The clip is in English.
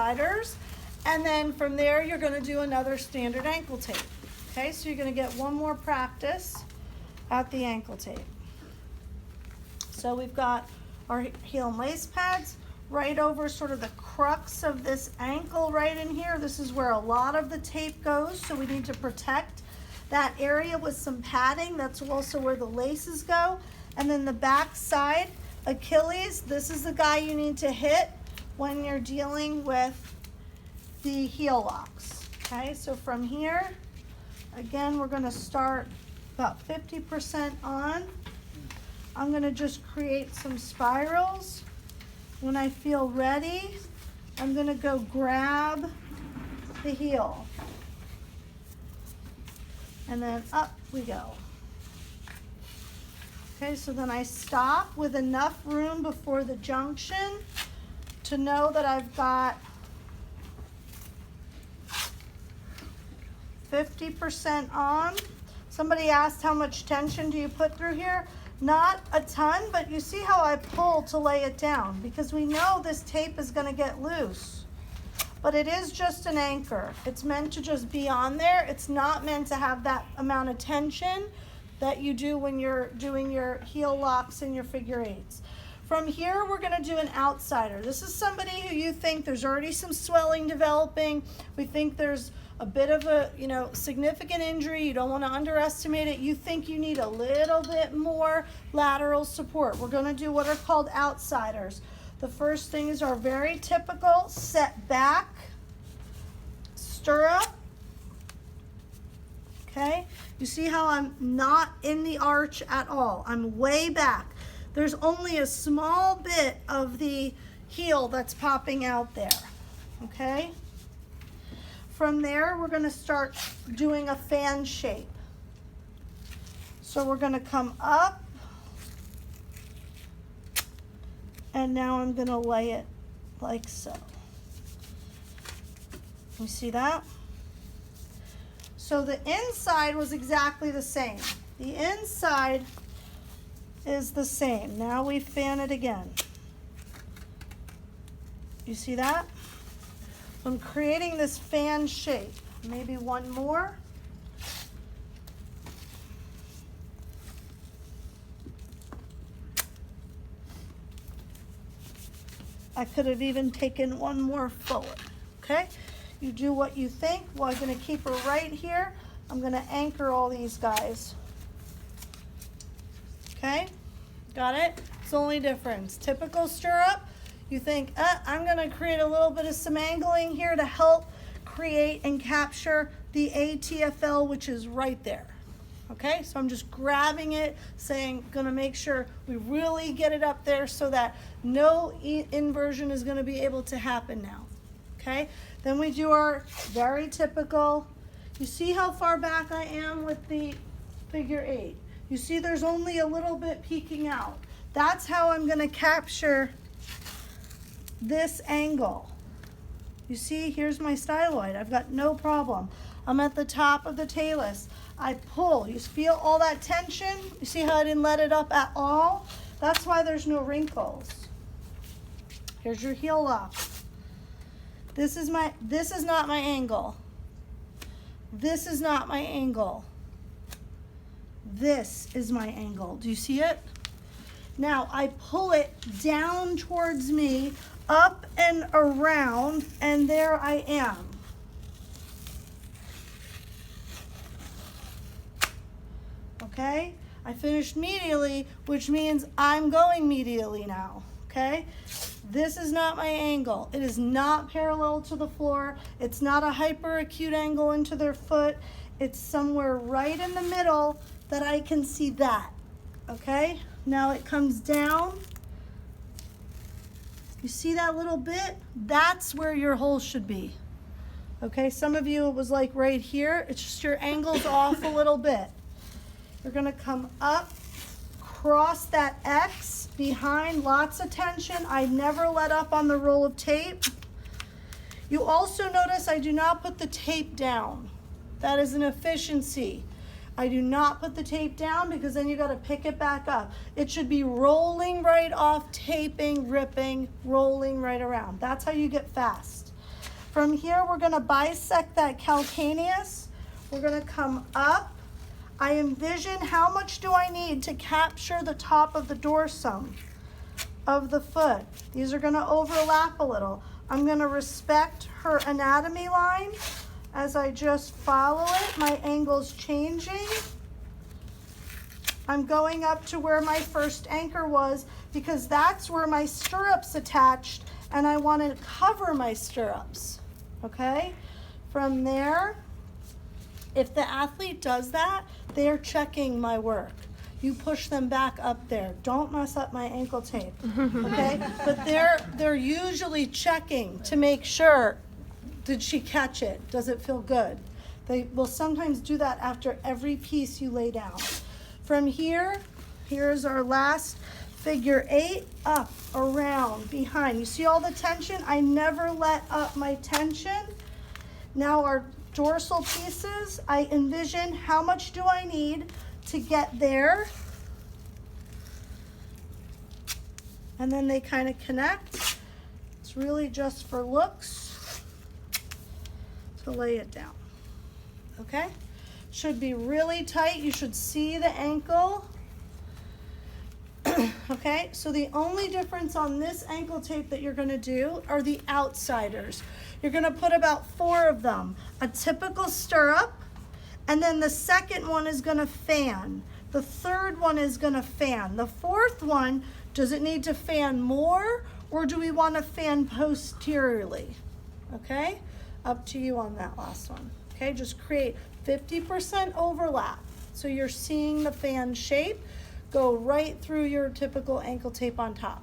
outsiders. And then from there, you're gonna do another standard ankle tape. Okay, so you're gonna get one more practice at the ankle tape. So we've got our heel and lace pads right over sort of the crux of this ankle right in here. This is where a lot of the tape goes, so we need to protect that area with some padding. That's also where the laces go. And then the back side, Achilles, this is the guy you need to hit when you're dealing with the heel locks. Okay, so from here, again, we're gonna start about 50% on. I'm gonna just create some spirals. When I feel ready, I'm gonna go grab the heel. And then up we go. Okay, so then I stop with enough room before the junction to know that I've got 50% on. Somebody asked how much tension do you put through here? Not a ton, but you see how I pull to lay it down because we know this tape is going to get loose. But it is just an anchor. It's meant to just be on there. It's not meant to have that amount of tension that you do when you're doing your heel locks and your figure eights. From here, we're gonna do an outsider. This is somebody who you think there's already some swelling developing. We think there's a bit of a, significant injury. You don't wanna underestimate it. You think you need a little bit more lateral support. We're gonna do what are called outsiders. The first thing is our very typical set back, stirrup. Okay, you see how I'm not in the arch at all. I'm way back. There's only a small bit of the heel that's popping out there, okay? From there, we're gonna start doing a fan shape. So we're gonna come up, and now I'm gonna lay it like so. You see that? So the inside was exactly the same. The inside is the same. Now we fan it again. You see that? I'm creating this fan shape. Maybe one more. I could have even taken one more forward, okay? You do what you think. Well, I'm gonna keep her right here. I'm gonna anchor all these guys. Okay, got it? It's the only difference. Typical stirrup, you think, I'm gonna create a little bit of some angling here to help create and capture the ATFL, which is right there. Okay, so I'm just grabbing it, saying, gonna make sure we really get it up there so that no inversion is gonna be able to happen now. Okay, then we do our very typical, you see how far back I am with the figure eight. You see there's only a little bit peeking out. That's how I'm gonna capture this angle. You see, here's my styloid. I've got no problem. I'm at the top of the talus. I pull, you feel all that tension? You see how I didn't let it up at all? That's why there's no wrinkles. Here's your heel lock. This is not my angle. This is not my angle. This is my angle. Do you see it? Now I pull it down towards me, up and around, and there I am. Okay? I finished medially, which means I'm going medially now. Okay? This is not my angle. It is not parallel to the floor. It's not a hyperacute angle into their foot. It's somewhere right in the middle that I can see that. Okay? Now it comes down. You see that little bit? That's where your hole should be. Okay? Some of you, it was like right here. It's just your angle's off a little bit. You're gonna come up, cross that X behind, lots of tension. I never let up on the roll of tape. You also notice I do not put the tape down. That is an efficiency. I do not put the tape down because then you gotta pick it back up. It should be rolling right off, taping, ripping, rolling right around. That's how you get fast. From here, we're gonna bisect that calcaneus. We're gonna come up. I envision how much do I need to capture the top of the dorsum of the foot. These are gonna overlap a little. I'm gonna respect her anatomy line as I just follow it. My angle's changing. I'm going up to where my first anchor was because that's where my stirrups attached, and I want to cover my stirrups, okay? From there, if the athlete does that, they're checking my work. You push them back up there. Don't mess up my ankle tape, okay? But they're usually checking to make sure, did she catch it? Does it feel good? They will sometimes do that after every piece you lay down. From here, here's our last figure 8, up, around, behind. You see all the tension? I never let up my tension. Now our dorsal pieces, I envision how much do I need to get there. And then they kind of connect. It's really just for looks to lay it down, okay? Should be really tight. You should see the ankle. Okay, so the only difference on this ankle tape that you're gonna do are the outsiders. You're gonna put about 4 of them. A typical stirrup, and then the second one is gonna fan. The third one is gonna fan. The fourth one, does it need to fan more, or do we wanna fan posteriorly? Okay, up to you on that last one. Okay, just create 50% overlap. So you're seeing the fan shape go right through your typical ankle tape on top.